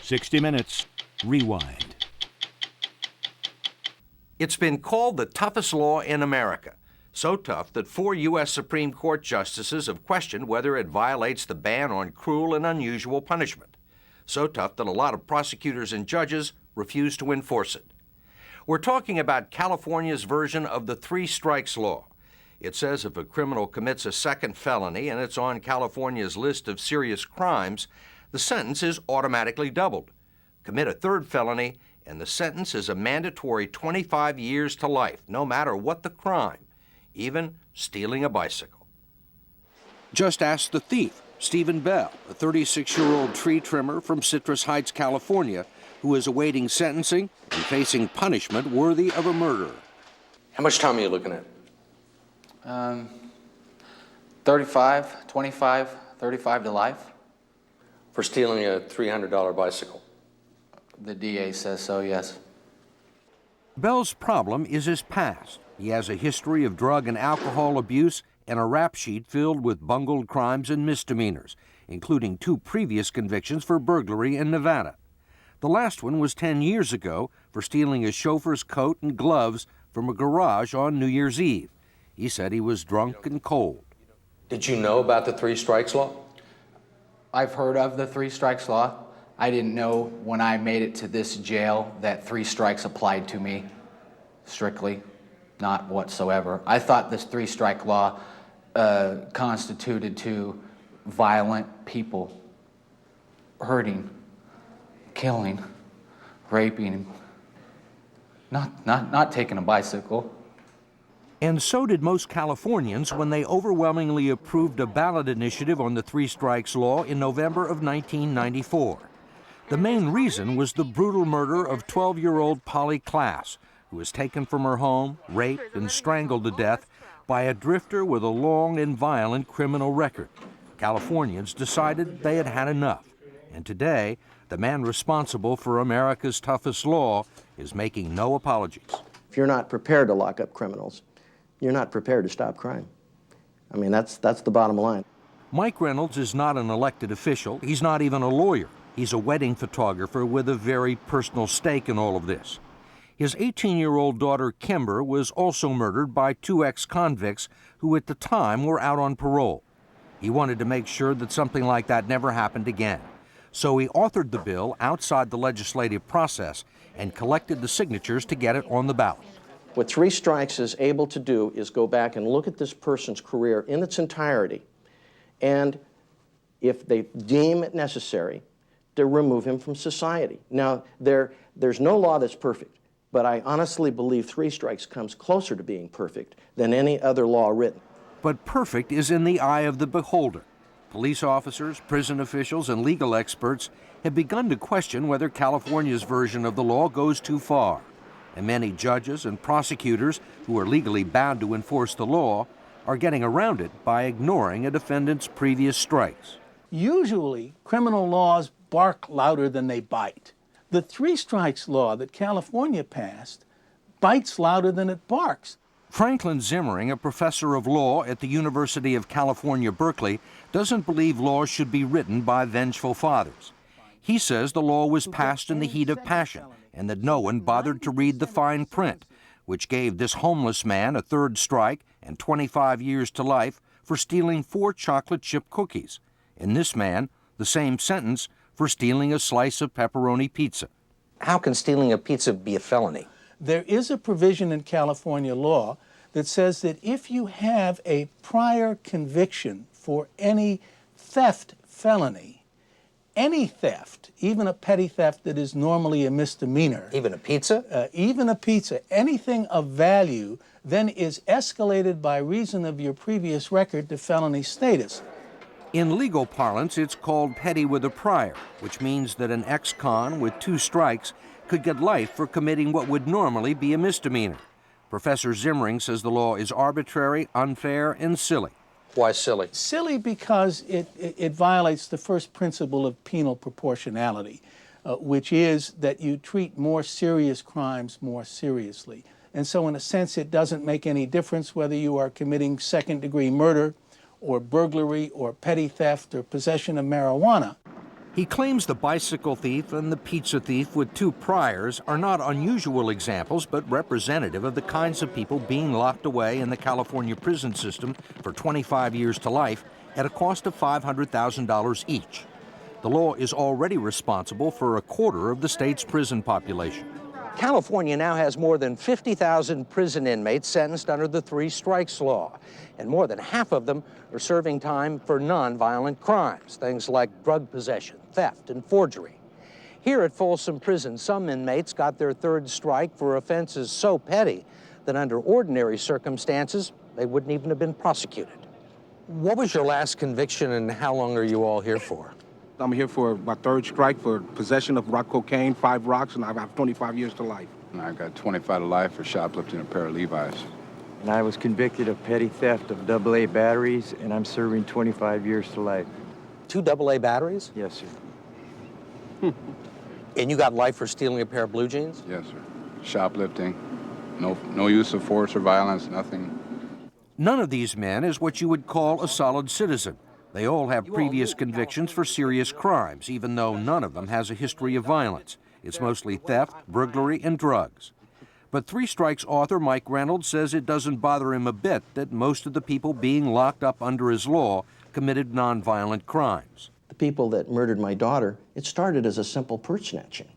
60 Minutes, Rewind. It's been called the toughest law in America. So tough that 4 U.S. Supreme Court justices have questioned whether it violates the ban on cruel and unusual punishment. So tough that a lot of prosecutors and judges refuse to enforce it. We're talking about California's version of the 3 strikes law. It says if a criminal commits a second felony and it's on California's list of serious crimes, the sentence is automatically doubled. Commit a third felony, and the sentence is a mandatory 25 years to life, no matter what the crime, even stealing a bicycle. Just ask the thief, Stephen Bell, a 36-year-old tree trimmer from Citrus Heights, California, who is awaiting sentencing and facing punishment worthy of a murderer. How much time are you looking at? 35, 25, 35 to life. For stealing a $300 bicycle. The DA says so, yes. Bell's problem is his past. He has a history of drug and alcohol abuse and a rap sheet filled with bungled crimes and misdemeanors, including 2 previous convictions for burglary in Nevada. The last one was 10 years ago for stealing a chauffeur's coat and gloves from a garage on New Year's Eve. He said he was drunk and cold. Did you know about the 3 strikes law? I've heard of the 3 strikes law. I didn't know when I made it to this jail that 3 strikes applied to me, strictly, not whatsoever. I thought this 3 strike law constituted to violent people, hurting, killing, raping, not taking a bicycle. And so did most Californians when they overwhelmingly approved a ballot initiative on the 3 strikes law in November of 1994. The main reason was the brutal murder of 12-year-old Polly Klaas, who was taken from her home, raped, and strangled to death by a drifter with a long and violent criminal record. Californians decided they had had enough. And today, the man responsible for America's toughest law is making no apologies. If you're not prepared to lock up criminals, you're not prepared to stop crime. I mean, that's the bottom line. Mike Reynolds is not an elected official. He's not even a lawyer. He's a wedding photographer with a very personal stake in all of this. His 18-year-old daughter, Kimber, was also murdered by 2 ex-convicts who at the time were out on parole. He wanted to make sure that something like that never happened again. So he authored the bill outside the legislative process and collected the signatures to get it on the ballot. What 3 strikes is able to do is go back and look at this person's career in its entirety, and if they deem it necessary, to remove him from society. Now, there's no law that's perfect, but I honestly believe 3 strikes comes closer to being perfect than any other law written. But perfect is in the eye of the beholder. Police officers, prison officials, and legal experts have begun to question whether California's version of the law goes too far. And many judges and prosecutors who are legally bound to enforce the law are getting around it by ignoring a defendant's previous strikes. Usually, criminal laws bark louder than they bite. The 3 strikes law that California passed bites louder than it barks. Franklin Zimmering, a professor of law at the University of California, Berkeley, doesn't believe laws should be written by vengeful fathers. He says the law was passed in the heat of passion and that no one bothered to read the fine print, which gave this homeless man a 3rd strike and 25 years to life for stealing 4 chocolate chip cookies, and this man the same sentence for stealing a slice of pepperoni pizza. How can stealing a pizza be a felony? There is a provision in California law that says that if you have a prior conviction for any theft felony, any theft, even a petty theft that is normally a misdemeanor. Even a pizza? Even a pizza. Anything of value then is escalated by reason of your previous record to felony status. In legal parlance, it's called petty with a prior, which means that an ex-con with 2 strikes could get life for committing what would normally be a misdemeanor. Professor Zimmering says the law is arbitrary, unfair, and silly. Why silly? Silly because it violates the first principle of penal proportionality, which is that you treat more serious crimes more seriously. And so in a sense, it doesn't make any difference whether you are committing second-degree murder or burglary or petty theft or possession of marijuana. He claims the bicycle thief and the pizza thief with 2 priors are not unusual examples, but representative of the kinds of people being locked away in the California prison system for 25 years to life at a cost of $500,000 each. The law is already responsible for 1/4 of the state's prison population. California now has more than 50,000 prison inmates sentenced under the 3 strikes law, and more than half of them are serving time for nonviolent crimes, things like drug possession, theft, and forgery. Here at Folsom Prison, some inmates got their 3rd strike for offenses so petty that under ordinary circumstances, they wouldn't even have been prosecuted. What was your last conviction, and how long are you all here for? I'm here for my 3rd strike for possession of rock cocaine, 5 rocks, and I have 25 years to life. And I got 25 to life for shoplifting a pair of Levi's. And I was convicted of petty theft of AA batteries, and I'm serving 25 years to life. 2 AA batteries? Yes, sir. And you got life for stealing a pair of blue jeans? Yes, sir. Shoplifting, no use of force or violence, nothing. None of these men is what you would call a solid citizen. They all have previous convictions for serious crimes, even though none of them has a history of violence. It's mostly theft, burglary, and drugs. But 3 Strikes author Mike Reynolds says it doesn't bother him a bit that most of the people being locked up under his law committed nonviolent crimes. The people that murdered my daughter, it started as a simple purse snatching.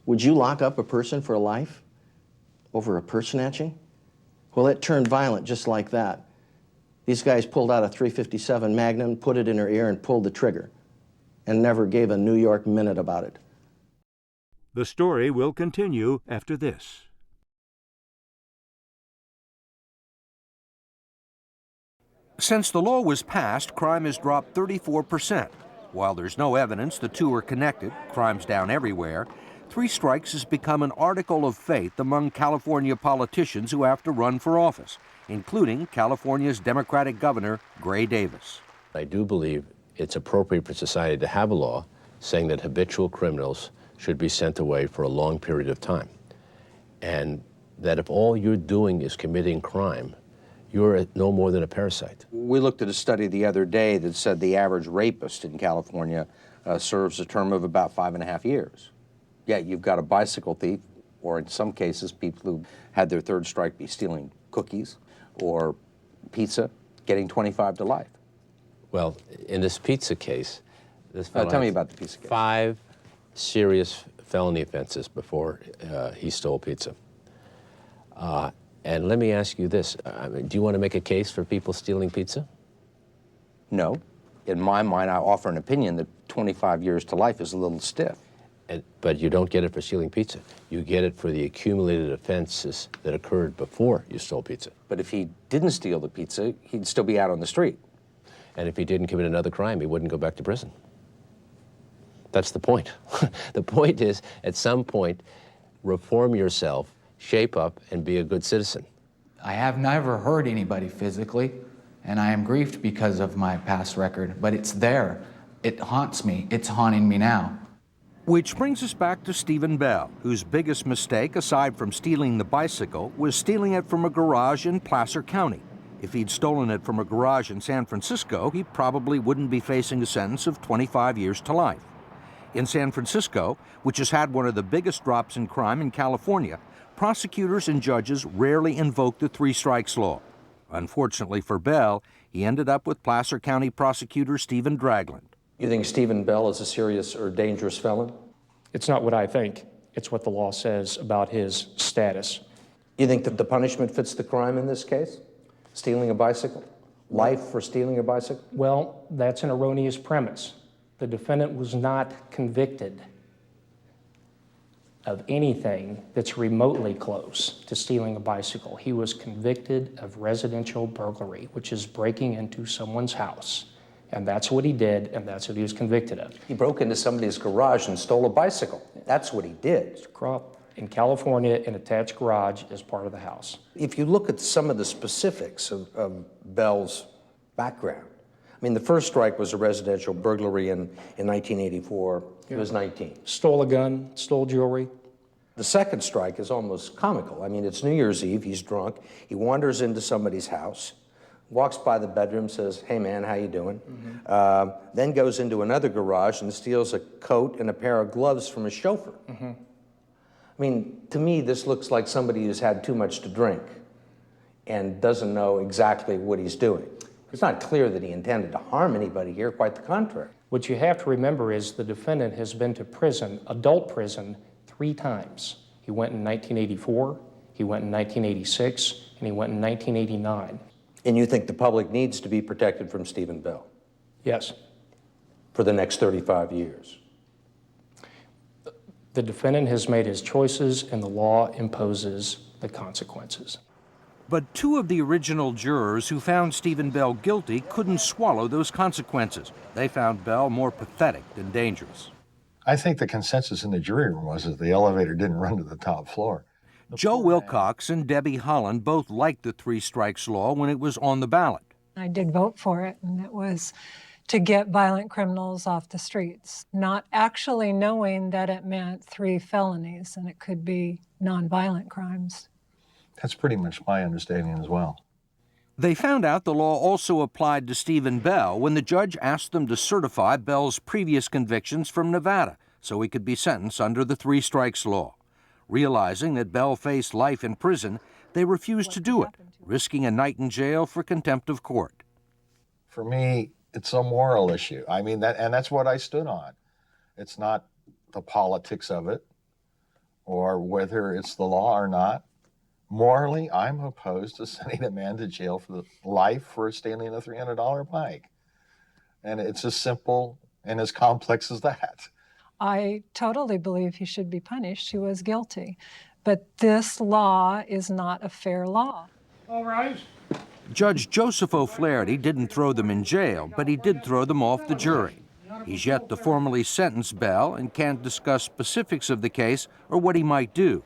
Would you lock up a person for life over a purse snatching? Well, it turned violent just like that. These guys pulled out a .357 Magnum, put it in her ear, and pulled the trigger, and never gave a New York minute about it. The story will continue after this. Since the law was passed, crime has dropped 34%. While there's no evidence the 2 are connected, crime's down everywhere, 3 Strikes has become an article of faith among California politicians who have to run for office, including California's Democratic Governor, Gray Davis. I do believe it's appropriate for society to have a law saying that habitual criminals should be sent away for a long period of time. And that if all you're doing is committing crime, you're no more than a parasite. We looked at a study the other day that said the average rapist in California serves a term of about 5.5 years. Yet you've got a bicycle thief, or in some cases, people who had their 3rd strike be stealing cookies or pizza, getting 25 to life. Well, in this pizza case, this fellow tell me had about the pizza case. 5 serious felony offenses before he stole pizza. And let me ask you this, do you want to make a case for people stealing pizza? No. In my mind, I offer an opinion that 25 years to life is a little stiff. But you don't get it for stealing pizza. You get it for the accumulated offenses that occurred before you stole pizza. But if he didn't steal the pizza, he'd still be out on the street. And if he didn't commit another crime, he wouldn't go back to prison. That's the point. The point is, at some point, reform yourself, shape up, and be a good citizen. I have never hurt anybody physically, and I am grieved because of my past record, but it's there. It haunts me. It's haunting me now. Which brings us back to Stephen Bell, whose biggest mistake, aside from stealing the bicycle, was stealing it from a garage in Placer County. If he'd stolen it from a garage in San Francisco, he probably wouldn't be facing a sentence of 25 years to life. In San Francisco, which has had one of the biggest drops in crime in California, prosecutors and judges rarely invoke the 3 Strikes law. Unfortunately for Bell, he ended up with Placer County prosecutor Stephen Dragland. You think Stephen Bell is a serious or dangerous felon? It's not what I think. It's what the law says about his status. You think that the punishment fits the crime in this case? Stealing a bicycle? Life for stealing a bicycle? Well, that's an erroneous premise. The defendant was not convicted of anything that's remotely close to stealing a bicycle. He was convicted of residential burglary, which is breaking into someone's house. And that's what he did, and that's what he was convicted of. He broke into somebody's garage and stole a bicycle. That's what he did. Mr. Kroft, in California, an attached garage is part of the house. If you look at some of the specifics of Bell's background, I mean, the first strike was a residential burglary in 1984. He was 19. Stole a gun, stole jewelry. The second strike is almost comical. I mean, it's New Year's Eve, he's drunk, he wanders into somebody's house, walks by the bedroom, says, "Hey man, how you doing?" Then goes into another garage and steals a coat and a pair of gloves from a chauffeur. I mean, to me, this looks like somebody who's had too much to drink and doesn't know exactly what he's doing. It's not clear that he intended to harm anybody here, quite the contrary. What you have to remember is the defendant has been to prison, adult prison, 3 times. He went in 1984, he went in 1986, and he went in 1989. And you think the public needs to be protected from Stephen Bell? Yes. For the next 35 years? The defendant has made his choices and the law imposes the consequences. But 2 of the original jurors who found Stephen Bell guilty couldn't swallow those consequences. They found Bell more pathetic than dangerous. I think the consensus in the jury room was that the elevator didn't run to the top floor. Joe Wilcox and Debbie Holland both liked the 3 strikes law when it was on the ballot. I did vote for it, and it was to get violent criminals off the streets, not actually knowing that it meant 3 felonies and it could be nonviolent crimes. That's pretty much my understanding as well. They found out the law also applied to Stephen Bell when the judge asked them to certify Bell's previous convictions from Nevada so he could be sentenced under the 3 strikes law. Realizing that Bell faced life in prison, they refused to do it, risking a night in jail for contempt of court. For me, it's a moral issue. I mean, that's what I stood on. It's not the politics of it or whether it's the law or not. Morally, I'm opposed to sending a man to jail for life for stealing a $300 bike. And it's as simple and as complex as that. I totally believe he should be punished. He was guilty. But this law is not a fair law. All rise. Judge Joseph O'Flaherty didn't throw them in jail, but he did throw them off the jury. He's yet to formally sentence Bell and can't discuss specifics of the case or what he might do.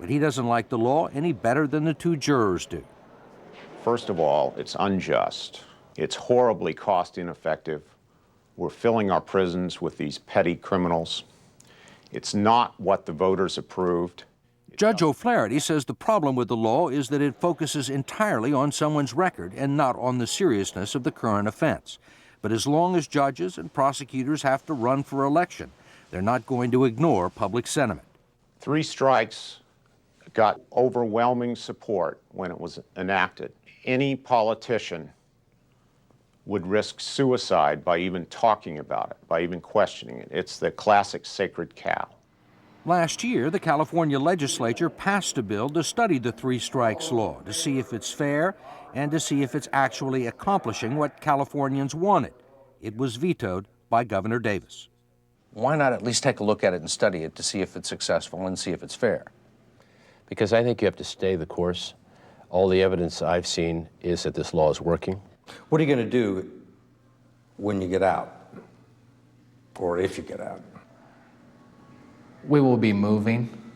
But he doesn't like the law any better than the 2 jurors do. First of all, it's unjust. It's horribly cost ineffective. We're filling our prisons with these petty criminals. It's not what the voters approved. Judge O'Flaherty says the problem with the law is that it focuses entirely on someone's record and not on the seriousness of the current offense. But as long as judges and prosecutors have to run for election, they're not going to ignore public sentiment. 3 strikes got overwhelming support when it was enacted. Any politician would risk suicide by even talking about it, by even questioning it. It's the classic sacred cow. Last year, the California legislature passed a bill to study the 3 strikes law, to see if it's fair and to see if it's actually accomplishing what Californians wanted. It was vetoed by Governor Davis. Why not at least take a look at it and study it to see if it's successful and see if it's fair? Because I think you have to stay the course. All the evidence I've seen is that this law is working. What are you going to do when you get out? Or if you get out? We will be moving.